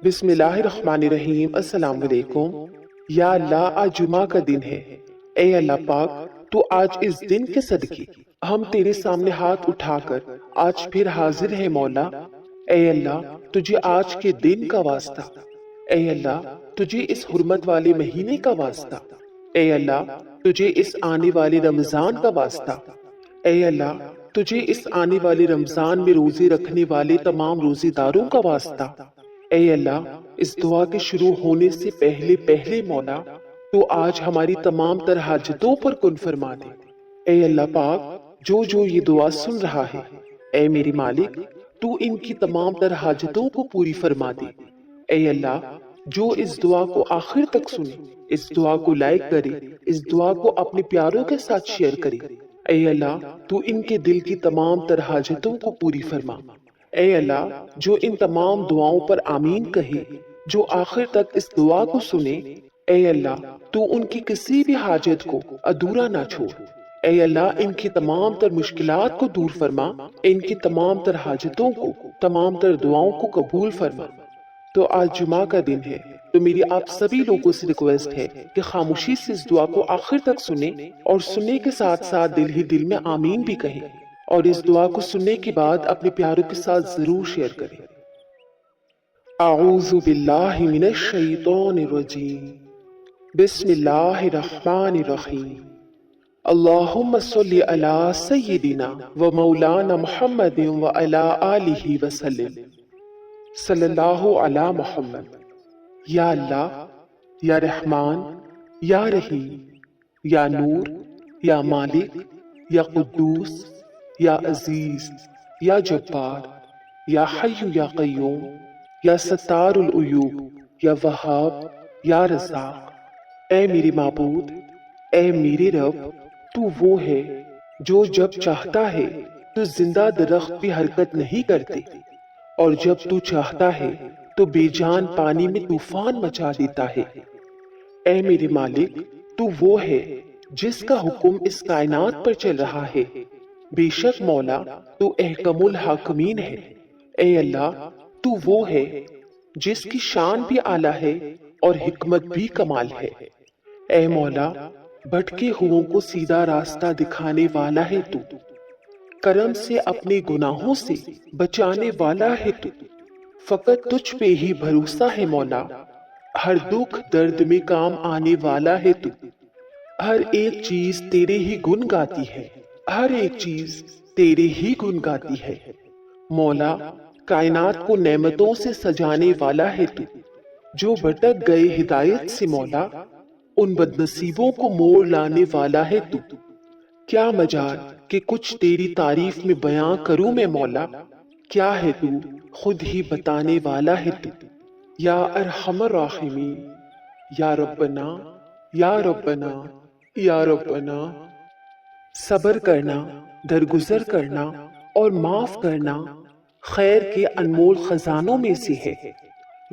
بسم اللہ الرحمن الرحیم۔ السلام علیکم۔ یا اللہ، آج جمعہ کا دن ہے۔ اے اللہ پاک، تو آج اس دن کے صدقے ہم تیرے سامنے ہاتھ اٹھا کر آج پھر حاضر ہے مولا۔ اے اللہ، تجھے آج کے دن کا واسطہ، اے اللہ تجھے اس حرمت والے مہینے کا واسطہ، اے اللہ تجھے اس آنے والے رمضان کا واسطہ، اے اللہ تجھے اس آنے والے رمضان میں روزے رکھنے والے تمام روزے داروں کا واسطہ، اے اللہ اس دعا کے شروع ہونے سے پہلے مولا تو آج ہماری تمام تر حاجتوں پر کن فرما دے۔ اے اللہ پاک، جو یہ دعا سن رہا ہے، اے میری مالک تو ان کی تمام تر حاجتوں کو پوری فرما دے۔ اے اللہ، جو اس دعا کو آخر تک سنے، اس دعا کو لائک کرے، اس دعا کو اپنے پیاروں کے ساتھ شیئر کرے، اے اللہ تو ان کے دل کی تمام تر حاجتوں کو پوری فرما۔ اے اللہ، جو ان تمام دعاؤں پر آمین کہے، جو آخر تک اس دعا کو سنے، اے اللہ تو ان کی کسی بھی حاجت کو ادھورا نہ چھوڑ۔ اے اللہ، ان کی تمام تر مشکلات کو دور فرما، ان کی تمام تر حاجتوں کو، تمام تر دعاؤں کو قبول فرما۔ تو آج جمعہ کا دن ہے، تو میری آپ سبھی لوگوں سے ریکویسٹ ہے کہ خاموشی سے اس دعا کو آخر تک سنیں اور سننے کے ساتھ ساتھ دل ہی دل میں آمین بھی کہیں، اور اس دعا کو سننے کے بعد اپنے پیاروں کے ساتھ ضرور شیئر کریں۔ اعوذ باللہ من الشیطان الرجیم، بسم اللہ الرحمن الرحیم۔ اللہم صلی علی سیدنا و مولانا محمد و علی آلہ وسلم، صلی اللہ علی محمد۔ یا اللہ، یا رحمان، یا رحیم، یا نور، یا مالک، یا قدوس، یا عزیز، یا جبار، یا حی یا قیوم، یا ستار العیوب، یا وہاب، یا رزاق۔ اے میرے معبود، اے میرے رب، تو وہ ہے جو جب چاہتا ہے تو زندہ درخت بھی حرکت نہیں کرتے، اور جب تو چاہتا ہے تو بے جان پانی میں طوفان مچا دیتا ہے۔ اے میرے مالک، تو وہ ہے جس کا حکم اس کائنات پر چل رہا ہے۔ بے شک مولا تو احکم الحاکمین ہے۔ اے اللہ، تو وہ ہے جس کی شان بھی اعلیٰ ہے اور حکمت بھی کمال ہے۔ اے مولا، بھٹکے ہوئوں کو سیدھا راستہ دکھانے والا ہے تو، کرم سے اپنے گناہوں سے بچانے والا ہے تو، فقط تجھ پہ ہی بھروسہ ہے مولا، ہر دکھ درد میں کام آنے والا ہے تو، ہر ایک چیز تیرے ہی گن گاتی ہے، ہر ایک چیز تیرے ہی گن گاتی ہے۔ مولا، کائنات کو نعمتوں سے سجانے والا ہے تو، جو بھٹک گئے ہدایت سے مولا، ان بد نصیبوں کو موڑ لانے والا ہے تو۔ کیا مجال کہ کچھ تیری تعریف میں بیان کروں میں مولا، کیا ہے تو خود ہی بتانے والا ہے تو۔ یا ارحم الراحمین، یا ربنا، یا ربنا، یا ربنا۔ صبر کرنا، درگزر کرنا اور معاف کرنا خیر کے انمول خزانوں میں سے ہے،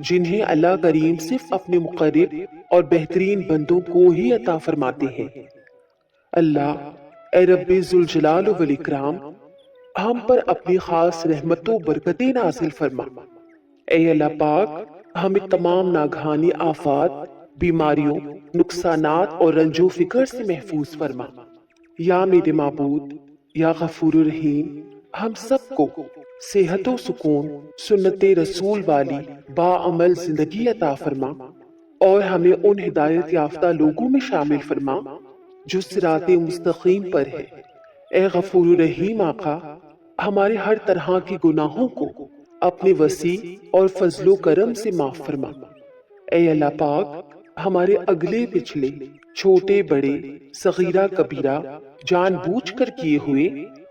جنہیں اللہ کریم صرف اپنے مقرب اور بہترین بندوں کو ہی عطا فرماتے ہیں۔ اللہ، اے رب ذوالجلال والاکرام، ہم پر اپنی خاص رحمت و برکتیں نازل فرما۔ اے اللہ پاک، ہمیں تمام ناگہانی آفات، بیماریوں، نقصانات اور رنج و فکر سے محفوظ فرما۔ یا میرے معبود، یا غفور الرحیم، ہم سب کو صحت و سکون، سنت رسول والی باعمل زندگی عطا فرما، اور ہمیں ان ہدایت یافتہ لوگوں میں شامل فرما جو صراط مستقیم پر ہے۔ اے غفور الرحیم آقا، ہمارے ہر طرح کے گناہوں کو اپنے وسیع اور فضل و کرم سے معاف فرما۔ اے اللہ پاک، ہمارے اگلے پچھلے، چھوٹے بڑے، صغیرہ کبیرہ، جان بوجھ کر کیے ہوئے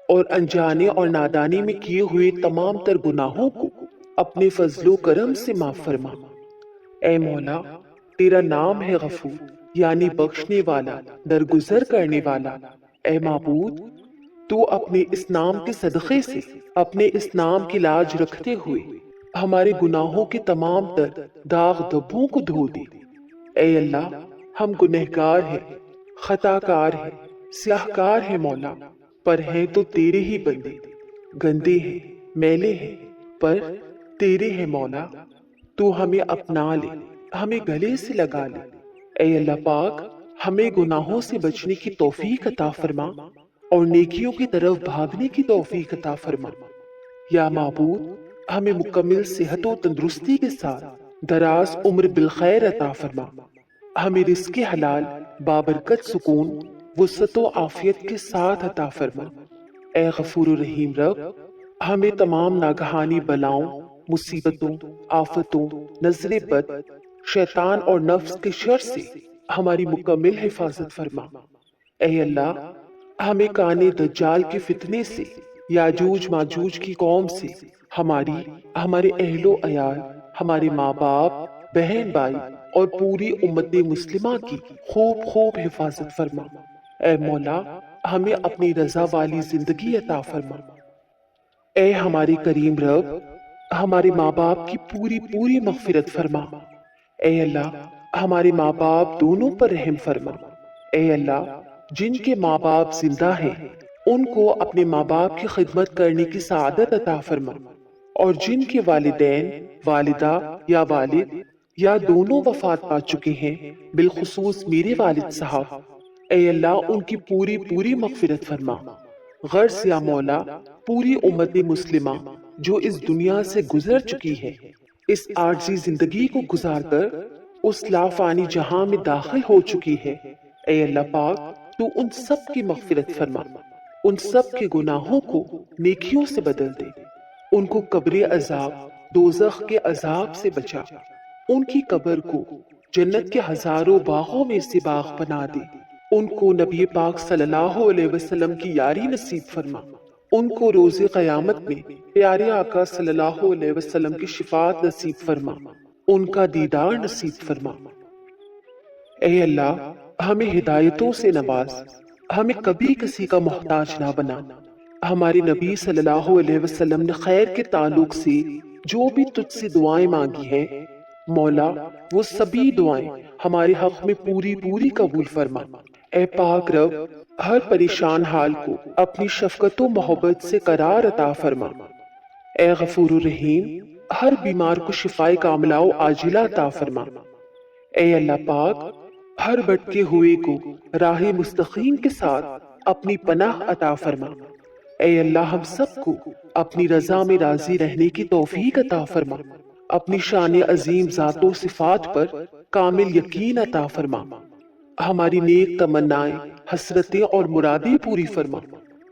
اور انجانے اور نادانی میں کیے ہوئے تمام تر گناہوں کو اپنے فضل و کرم سے معاف فرما۔ اے مولا، تیرا نام ہے غفور، یعنی بخشنے والا، درگزر کرنے والا۔ اے معبود، تو اپنے اس نام کے صدقے سے، اپنے اس نام کی لاج رکھتے ہوئے ہمارے گناہوں کے تمام تر داغ دھبوں کو دھو دے۔ اے اللہ، ہم گنہگار ہیں، خطا کار ہیں، سیاہ کار ہیں مولا، پر ہیں تو تیرے ہی بندے، گندے ہیں، میلے ہیں، پر تیرے ہیں مولا۔ تو ہمیں اپنا لے، ہمیں گلے سے لگا لے۔ اے اللہ پاک، ہمیں گناہوں سے بچنے کی توفیق عطا فرما اور نیکیوں کی طرف بھاگنے کی توفیق عطا فرما۔ یا معبود، ہمیں مکمل صحت و تندرستی کے ساتھ دراز عمر بالخیر عطا فرما۔ ہمیں رزق حلال بابرکت سکون وسعت و عافیت کے ساتھ عطا فرما۔ اے غفور الرحیم رب، ہمیں تمام ناگہانی بلاؤں، مصیبتوں، آفتوں، نظر بد، شیطان اور نفس کے شر سے ہماری مکمل حفاظت فرما۔ اے اللہ، ہمیں کانے دجال کے فتنے سے، یاجوج ماجوج کی قوم سے، ہمارے اہل و عیال، ہمارے ماں باپ، بہن بھائی اور پوری امت مسلمہ کی خوب حفاظت فرما۔ اے مولا، ہمیں اپنی رضا والی زندگی عطا فرما۔ اے ہمارے کریم رب، ہمارے ماں باپ کی پوری مغفرت فرما۔ اے اللہ، ہمارے ماں باپ دونوں پر رحم فرما۔ اے اللہ، جن کے ماں باپ زندہ ہیں ان کو اپنے ماں باپ کی خدمت کرنے کی سعادت عطا فرما، اور جن کے والدین، والدہ یا والد یا دونوں وفات پا چکے ہیں، بالخصوص میرے والد صاحب، اے اللہ ان کی پوری مغفرت فرما۔ غرض یا مولا، پوری امت مسلمہ جو اس دنیا سے گزر چکی ہے، اس عارضی زندگی کو گزار کر اس لافانی جہاں میں داخل ہو چکی ہے، اے اللہ پاک تو ان سب کی مغفرت فرما، ان سب کے گناہوں کو نیکیوں سے بدل دے، ان کو قبر عذاب، دوزخ کے عذاب سے بچا، ان کی قبر کو جنت کے ہزاروں باغوں میں سے باغ بنا دے، ان کو نبی پاک صلی اللہ علیہ وسلم کی یاری نصیب فرما، ان کو روز قیامت میں پیارے آقا صلی اللہ علیہ وسلم کی شفاعت نصیب فرما، ان کا دیدار نصیب فرما۔ اے اللہ، ہمیں ہدایتوں سے نواز، ہمیں کبھی کسی کا محتاج نہ بنا۔ ہمارے نبی صلی اللہ علیہ وسلم نے خیر کے تعلق سے جو بھی تجھ سے دعائیں مانگی ہیں، مولا وہ سبھی دعائیں ہمارے حق میں پوری قبول فرما۔ اے پاک رب، ہر پریشان حال کو اپنی شفقت و محبت سے قرار عطا فرما۔ اے غفور الرحیم، ہر بیمار کو شفائے کاملہ و عاجلہ عطا فرما۔ اے اللہ پاک، ہر بھٹکے ہوئے کو راہ مستقیم کے ساتھ اپنی پناہ عطا فرما۔ اے اللہ، ہم سب کو اپنی رضا میں راضی رہنے کی توفیق عطا فرما، اپنی شان عظیم ذات و صفات پر کامل یقین عطا فرما، ہماری نیک تمنائیں، حسرتیں اور مرادیں پوری فرما۔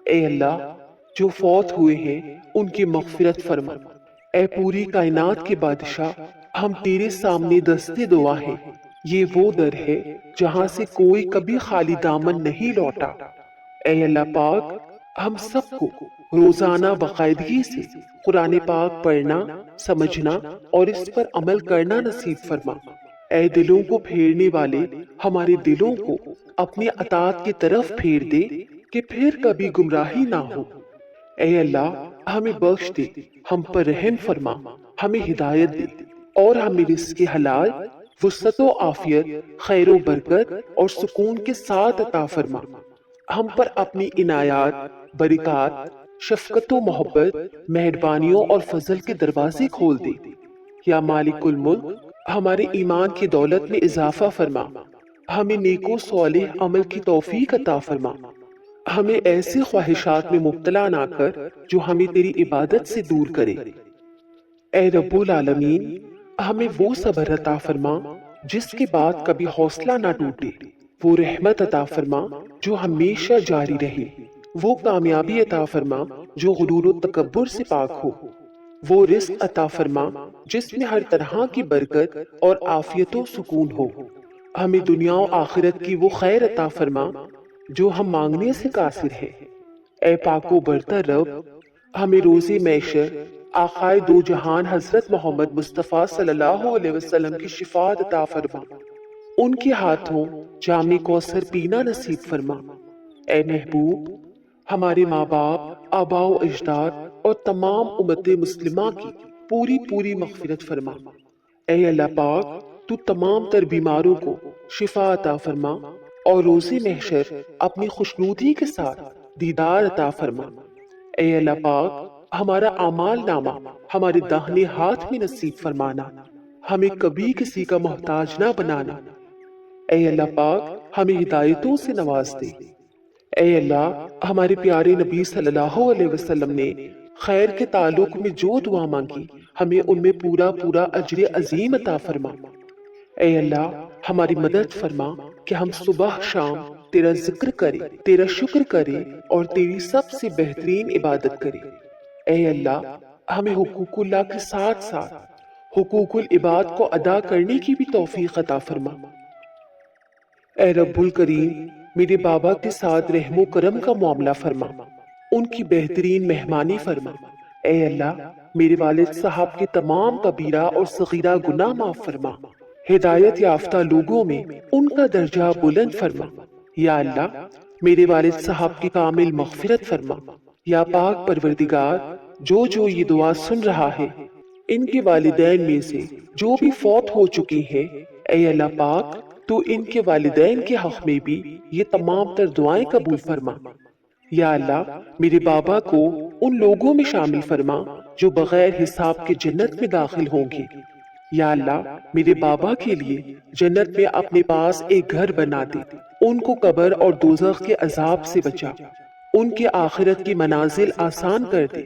اے اللہ، جو فوت ہوئے ہیں ان کی مغفرت فرما۔ اے پوری کائنات کے بادشاہ، ہم تیرے سامنے دستے دعا ہیں، یہ وہ در ہے جہاں سے کوئی کبھی خالی دامن نہیں لوٹا۔ اے اللہ پاک، ہم سب کو روزانہ باقاعدگی سے قرآن پاک پڑھنا، سمجھنا اور اس پر عمل کرنا نصیب فرما۔ اے دلوں کو پھیرنے والے، ہمارے دلوں کو اپنی اطاعت کی طرف پھیر دے کہ پھر کبھی گمراہی نہ ہو۔ اے اللہ، ہمیں بخش دے، ہم پر رحم فرما، ہمیں ہدایت دے اور ہمیں رزق حلال، وسعت و عافیت، خیر و برکت اور سکون کے ساتھ عطا فرما۔ ہم پر اپنی عنایات، برکات، شفقت و محبت، مہربانیوں اور فضل کے دروازے کھول دے۔ یا مالک الملک، ہمارے ایمان کی دولت میں اضافہ فرما، ہمیں نیک و صالح عمل کی توفیق عطا فرما، ہمیں ایسی خواہشات میں مبتلا نہ کر جو ہمیں تیری عبادت سے دور کرے۔ اے رب العالمین، ہمیں وہ صبر عطا فرما جس کے بعد کبھی حوصلہ نہ ٹوٹے، وہ رحمت عطا فرما جو ہمیشہ جاری رہے، وہ کامیابی عطا فرما جو غرور و تکبر سے پاک ہو، وہ رزق عطا فرما جس میں ہر طرح کی برکت اور عافیت و سکون ہو، ہمیں دنیا و آخرت کی وہ خیر عطا فرما جو ہم مانگنے سے قاصر ہے۔ اے پاک و برتر رب، ہمیں روز محشر آقائے دو جہان حضرت محمد مصطفیٰ صلی اللہ علیہ وسلم کی شفاعت عطا فرما، ان کے ہاتھوں جام کوثر پینا نصیب فرما۔ اے محبوب، ہمارے ماں باپ، آباء و اجداد اور تمام امت مسلمہ کی پوری مغفرت فرما۔ اے اللہ پاک، تو تمام تر بیماروں کو شفا عطا فرما اور روز محشر اپنی خوشنودی کے ساتھ دیدار عطا فرما۔ اے اللہ پاک، ہمارا اعمال نامہ ہمارے داہنے ہاتھ میں نصیب فرمانا، ہمیں کبھی کسی کا محتاج نہ بنانا۔ اے اللہ پاک ہمیں ہدایتوں سے نواز دے۔ اے اللہ ہمارے پیارے نبی صلی اللہ علیہ وسلم نے خیر کے تعلق میں جو دعا مانگی ہمیں ان میں پورا پورا اجر عظیم عطا فرما۔ اے اللہ ہماری مدد فرما کہ ہم صبح شام تیرا ذکر کریں، تیرا شکر کریں اور تیری سب سے بہترین عبادت کریں۔ اے اللہ ہمیں حقوق اللہ کے ساتھ ساتھ حقوق العباد کو ادا کرنے کی بھی توفیق عطا فرما۔ اے رب الکریم میرے بابا کے ساتھ رحم و کرم کا معاملہ فرما، ان کی بہترین مہمانی فرما۔ اے اللہ میرے والد صاحب کے تمام کبیرہ اور صغیرہ گناہ معاف فرما، ہدایت یافتہ لوگوں میں ان کا درجہ بلند فرما۔ یا اللہ میرے والد صاحب کی کامل مغفرت فرما۔ یا پاک پروردگار جو یہ دعا سن رہا ہے ان کے والدین میں سے جو بھی فوت ہو چکی ہیں، اے اللہ پاک تو ان کے والدین کے حق میں بھی یہ تمام تر دعائیں قبول فرما۔ یا اللہ میرے بابا کو ان لوگوں میں شامل فرما جو بغیر حساب کے جنت میں داخل ہوں گے۔ یا اللہ میرے بابا کے لیے جنت میں اپنے پاس ایک گھر بنا دے، ان کو قبر اور دوزخ کے عذاب سے بچا، ان کے آخرت کی منازل آسان کر دے۔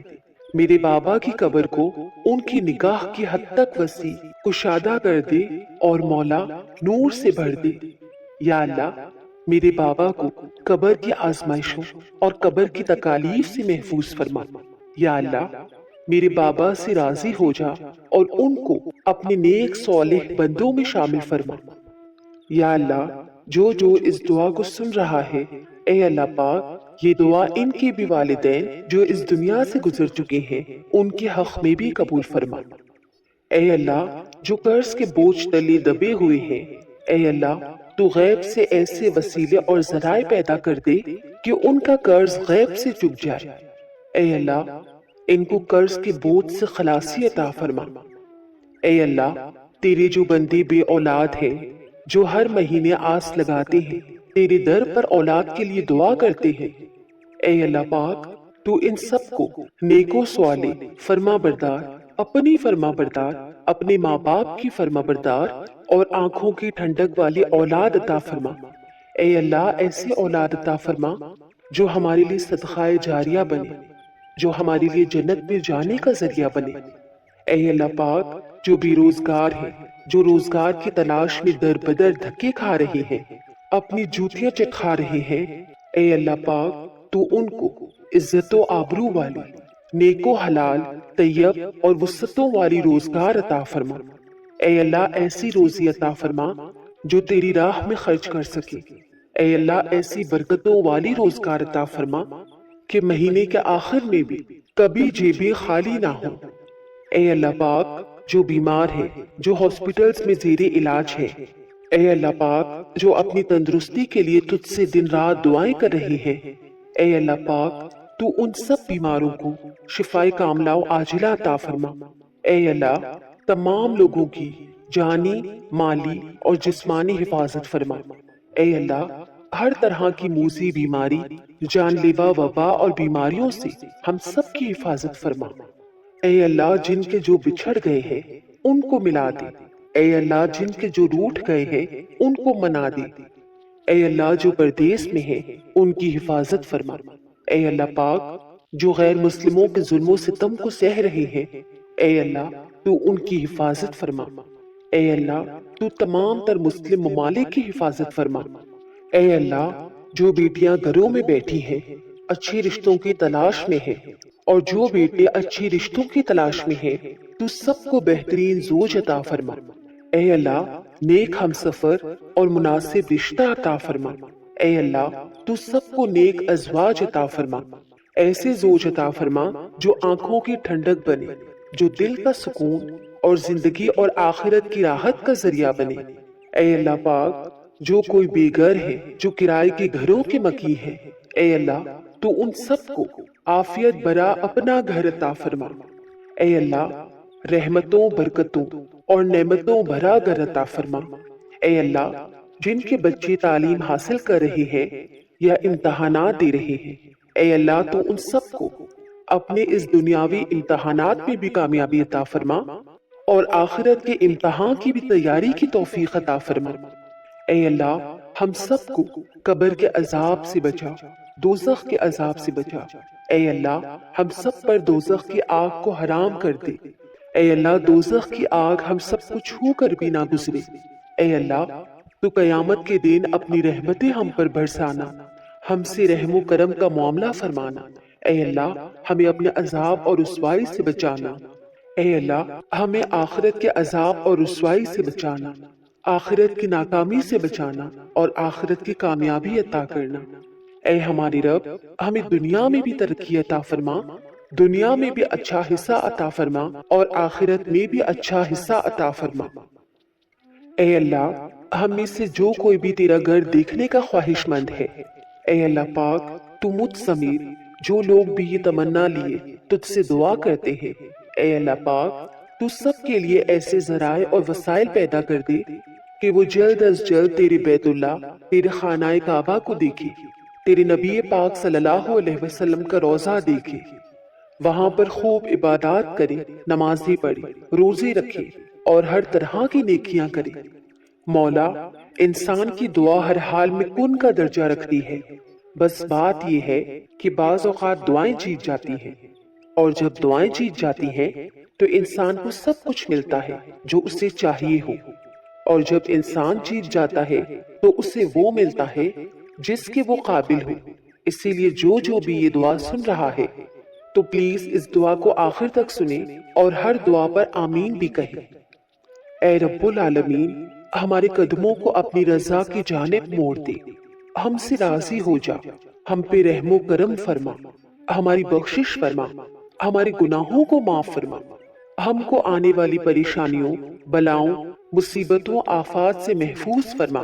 میرے بابا کی قبر کو ان کی نگاہ کی حد تک وسیع کشادہ کر دے اور مولا نور سے بھر دے۔ یا اللہ میرے بابا کو قبر کی آزمائشوں اور قبر کی تکالیف سے محفوظ فرما۔ یا اللہ میرے بابا سے راضی ہو جا اور ان کو اپنے نیک صالح بندوں میں شامل فرما۔ یا اللہ جو اس دعا کو سن رہا ہے، اے اللہ پاک یہ دعا ان کے بھی والدین جو اس دنیا سے گزر چکے ہیں ان کے حق میں بھی قبول فرما۔ اے اللہ جو قرض کے بوجھ تلے دبے ہوئے ہیں، اے اللہ تو غیب سے ایسے وسیلے اور ذرائع پیدا کر دے کہ ان کا قرض غیب سے چک جائے۔ اے اللہ ان کو قرض کے بوجھ سے خلاصی عطا فرما۔ اے اللہ تیرے جو بندے بے اولاد ہیں، جو ہر مہینے آس لگاتے ہیں، تیرے در پر اولاد کے لیے دعا کرتے ہیں، اے اللہ پاک تو ان سب کو نیکو سوالے فرما بردار، اپنی فرما بردار، اپنے ماں باپ کی فرما بردار اور آنکھوں کی ٹھنڈک والی اولاد عطا فرما۔ اے اللہ ایسی اولاد عطا فرما جو ہمارے لیے صدقہ جاریہ بنے، جو ہمارے لیے جنت میں جانے کا ذریعہ بنے۔ اے اللہ پاک جو بے روزگار ہیں، جو روزگار کی تلاش میں در بدر دھکے کھا رہے ہیں، اپنی جوتیاں چکھا رہے ہیں، اے اللہ پاک تو ان کو عزت و آبرو والی، نیک و حلال، طیب اور وسعتوں والی روزگار عطا فرما۔ اے اللہ ایسی روزی عطا فرما جو تیری راہ میں خرچ کر سکے۔ اے اللہ ایسی برکتوں والی روزگار عطا فرما کہ مہینے کے آخر میں بھی کبھی جیبیں خالی نہ ہوں۔ اے اللہ پاک جو بیمار ہے، جو ہاسپٹلز میں زیر علاج ہے، اے اللہ پاک جو اپنی تندرستی کے لیے تجھ سے دن رات دعائیں کر رہے ہیں، اے اللہ پاک تو ان سب بیماروں کو شفائے کاملہ و عاجلہ عطا فرما۔ اے اللہ تمام لوگوں کی جانی، مالی اور جسمانی حفاظت فرما۔ اے اللہ ہر طرح کی موذی بیماری، جان لیوا وبا اور بیماریوں سے ہم سب کی حفاظت فرما۔ اے اللہ جن کے جو بچھڑ گئے ہیں ان کو ملا دے، اے اللہ جن کے جو روٹھ گئے ہیں ان کو منا دے، اے اللہ جو پردیس میں ہیں ان کی حفاظت فرما۔ اے اللہ پاک جو غیر مسلموں کے ظلم و ستم کو سہ رہے ہیں، اے اللہ تو ان کی حفاظت فرما۔ اے اللہ تو تمام تر مسلم ممالک کی حفاظت فرما۔ اے اللہ جو بیٹیاں گھروں میں بیٹھی ہیں، اچھے رشتوں کی تلاش میں ہیں، اور جو بیٹے اچھے رشتوں کی تلاش میں ہیں، تو سب کو بہترین زوج عطا فرما۔ اے اللہ نیک ہم سفر اور مناسب رشتہ عطا فرما۔ اے اللہ تو سب کو نیک ازواج عطا فرما، ایسے زوج عطا فرما جو آنکھوں کی ٹھنڈک بنے، جو دل کا سکون اور زندگی اور آخرت کی راحت کا ذریعہ بنے۔ اے اللہ پاک جو کوئی بے گھر ہے، جو کرائے کے گھروں کے مکی ہے، اے اللہ تو ان سب کو عافیت برا اپنا گھر عطا فرما۔ اے اللہ رحمتوں، برکتوں اور نعمتوں بھرا گھر عطا فرما۔ اے اللہ جن کے بچے تعلیم حاصل کر رہے ہیں یا امتحانات دے رہے ہیں، اے اللہ تو ان سب کو اپنے اس دنیاوی امتحانات میں بھی کامیابی عطا فرما اور آخرت کے امتحان کی بھی تیاری کی توفیق عطا فرما۔ اے اللہ ہم سب کو قبر کے عذاب سے بچا، دوزخ کے عذاب سے بچا۔ اے اللہ ہم سب پر دوزخ کی آگ کو حرام کر دے۔ اے اللہ دوزخ کی آگ ہم سب کو چھو کر بھی نہ گزرے۔ اے اللہ تو قیامت کے دن اپنی رحمتیں ہم پر برسانا، ہم سے رحم و کرم کا معاملہ فرمانا۔ اے اللہ ہمیں اپنے عذاب اور رسوائی سے بچانا۔ اے اللہ ہمیں آخرت کے عذاب اور رسوائی سے بچانا، آخرت کی ناکامی سے بچانا اور آخرت کی کامیابی عطا کرنا۔ اے ہماری رب ہمیں دنیا میں بھی ترقی عطا فرما، دنیا میں بھی اچھا حصہ عطا فرما اور آخرت میں بھی اچھا حصہ عطا فرما۔ اے اللہ ہم میں سے جو کوئی بھی تیرا گھر دیکھنے کا خواہش مند ہے، اے اللہ پاک تو مجھ سمیت جو لوگ بھی یہ تمنا لیے تجھ سے دعا کرتے ہیں، اے اللہ پاک تو سب کے لیے ایسے ذرائع اور وسائل پیدا کر دے کہ وہ جلد از جلد تیرے بیت اللہ، تیرے خانہ کعبہ کو دیکھے، تیرے نبی پاک صلی اللہ علیہ وسلم کا روضہ دیکھے، وہاں پر خوب عبادات کرے، نمازیں پڑھے، روزے رکھے اور ہر طرح کی نیکیاں کرے۔ مولا انسان کی دعا ہر حال میں کن کا درجہ رکھتی ہے، بس بات یہ ہے کہ بعض اوقات دعائیں جیت جاتی ہیں، اور جب دعائیں جیت جاتی ہیں تو انسان کو سب کچھ ملتا ہے جو اسے چاہیے ہو، اور جب انسان جیت جاتا ہے تو اسے وہ ملتا ہے جس کے وہ قابل ہو۔ اسی لیے جو بھی یہ دعا سن رہا ہے تو پلیز اس دعا کو آخر تک سنیں اور ہر دعا پر آمین بھی کہیں۔ اے رب العالمین ہمارے قدموں کو اپنی رضا کی جانب موڑ دے، ہم سے راضی ہو جا، ہم پہ رحم و کرم فرما، ہماری بخشش فرما، ہمارے گناہوں کو معاف فرما، ہم کو آنے والی پریشانیوں، بلاؤں، مصیبتوں، آفات سے محفوظ فرما،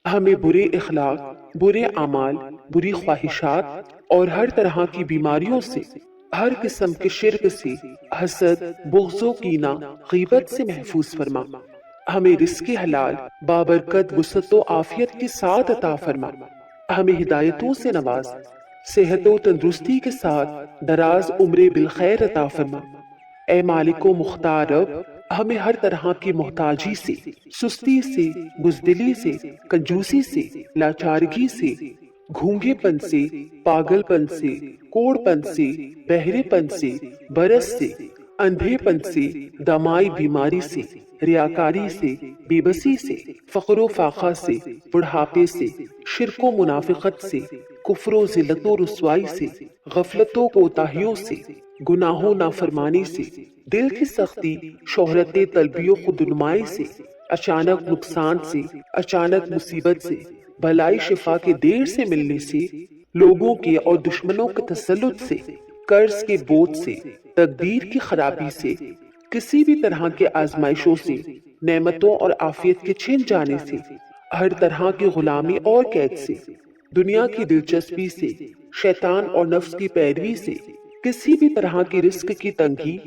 ہمیں برے اخلاق، برے اعمال، بری خواہشات اور ہر طرح کی بیماریوں سے، ہر قسم کے شرک سے، حسد، بغض و کینہ، غیبت سے محفوظ فرما، ہمیں رزق حلال، بابرکت، وسعت و عافیت کے ساتھ عطا فرما، ہمیں ہدایتوں سے نواز، صحت و تندرستی کے ساتھ دراز عمر بالخیر عطا فرما۔ اے مالک و مختار رب ہمیں ہر طرح کی محتاجی سے، سستی سے، بزدلی سے، کنجوسی سے، لاچارگی سے، گھونگے پن سے، پاگل پن سے، کوڑ پن سے، بہرے پن سے، برس سے، اندھے پن سے، دمائی بیماری سے، ریاکاری سے، بے بسی سے، فقر و فاقہ سے، بڑھاپے سے، شرک و منافقت سے، کفر و ذلت و رسوائی سے، غفلت و کوتاہیوں سے، گناہ و نافرمانی سے، دل کی سختی، شہرت طلبی و خودنمائی سے، اچانک نقصان سے، اچانک مصیبت سے، بلائی شفا کے دیر سے ملنے سے، لوگوں کے اور دشمنوں کے تسلط سے، قرض کے بوجھ سے، تقدیر کی خرابی سے، کسی بھی طرح کے آزمائشوں سے، نعمتوں اور عافیت کے چھن جانے سے، ہر طرح کی غلامی اور قید سے، دنیا کی دلچسپی سے، شیطان اور نفس کی پیروی سے، کسی بھی طرح کی رزق کی تنگی،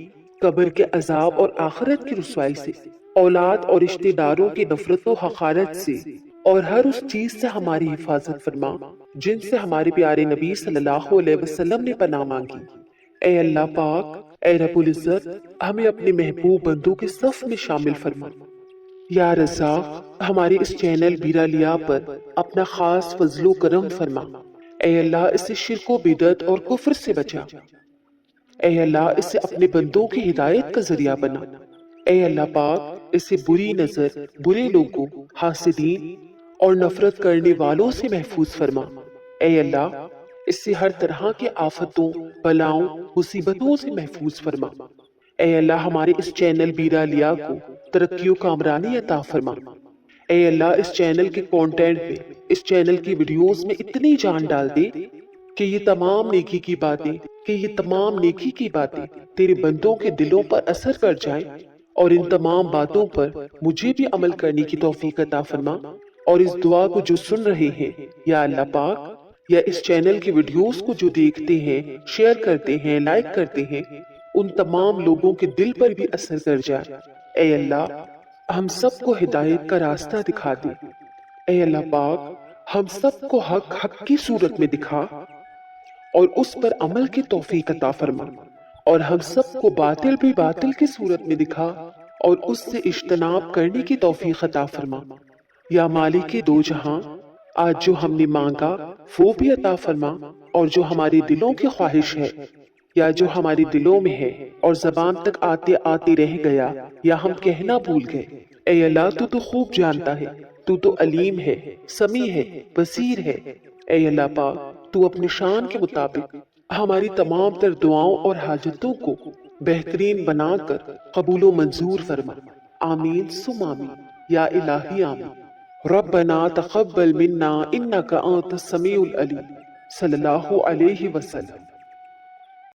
قبر کے عذاب اور آخرت کی رسوائی سے، اولاد اور رشتہ داروں کی نفرت و حقارت سے، اور ہر اس چیز سے ہماری حفاظت فرما جن سے ہمارے پیارے نبی صلی اللہ علیہ وسلم نے پناہ مانگی۔ اے اللہ پاک، اے رب العزت ہمیں اپنے محبوب بندوں کے صف میں شامل فرما۔ یا رزاق ہمارے اس چینل بیرا لیا پر اپنا خاص فضل و کرم فرما۔ اے اللہ اسے شرک و بدعت اور کفر سے بچا۔ اے اللہ اسے اپنے بندوں کی ہدایت کا ذریعہ بنا۔ اے اللہ پاک اسے بری نظر، برے لوگوں، حاسدین اور نفرت کرنے والوں سے محفوظ فرما۔ اے اللہ اسے ہر طرح کے آفتوں، بلاؤں، مصیبتوں سے محفوظ فرما۔ اے اللہ ہمارے اس چینل بیرا لیا کو ترقی و کامرانی عطا فرما۔ اے اللہ اس چینل کے کانٹینٹ پہ، اس چینل کی ویڈیوز میں اتنی جان ڈال دے کہ یہ تمام نیکی کی باتیں تیرے بندوں کے دلوں پر اثر کر جائیں، اور ان تمام باتوں پر مجھے بھی عمل کرنے کی توفیق عطا فرما۔ اور اس دعا کو جو سن رہے ہیں یا اللہ پاک، یا اس چینل کی ویڈیوز کو جو دیکھتے ہیں، شیئر کرتے ہیں، لائک کرتے ہیں، ان تمام لوگوں کے دل پر بھی اثر کر جائے۔ اے اللہ ہم سب کو ہدایت کا راستہ دکھا دے۔ اے اللہ پاک ہم سب کو حق کی صورت میں دکھا اور اس پر عمل کی توفیق عطا فرما۔ اور ہم سب کو باطل بھی باطل کی صورت میں دکھا اور اس سے اجتناب کرنے کی توفیق عطا فرما۔ یا مالک دو جہاں، آج جو ہم نے مانگا وہ بھی عطا فرما، اور جو ہماری دلوں کی خواہش ہے یا جو ہماری دلوں میں ہے اور زبان تک آتے آتے رہ گیا یا ہم کہنا بھول گئے، اے اللہ تو خوب جانتا ہے، تو علیم ہے، سمیع ہے، بصیر ہے۔ اے اللہ پاک، تو اپنی شان کے مطابق ہماری تمام تر دعاؤں اور حاجتوں کو بہترین بنا کر قبول و منظور فرما۔ آمین ثم آمین یا الہی آمین۔ ربنا تقبل منا انک انت السمیع العلیم۔ صلی اللہ علیہ وسلم۔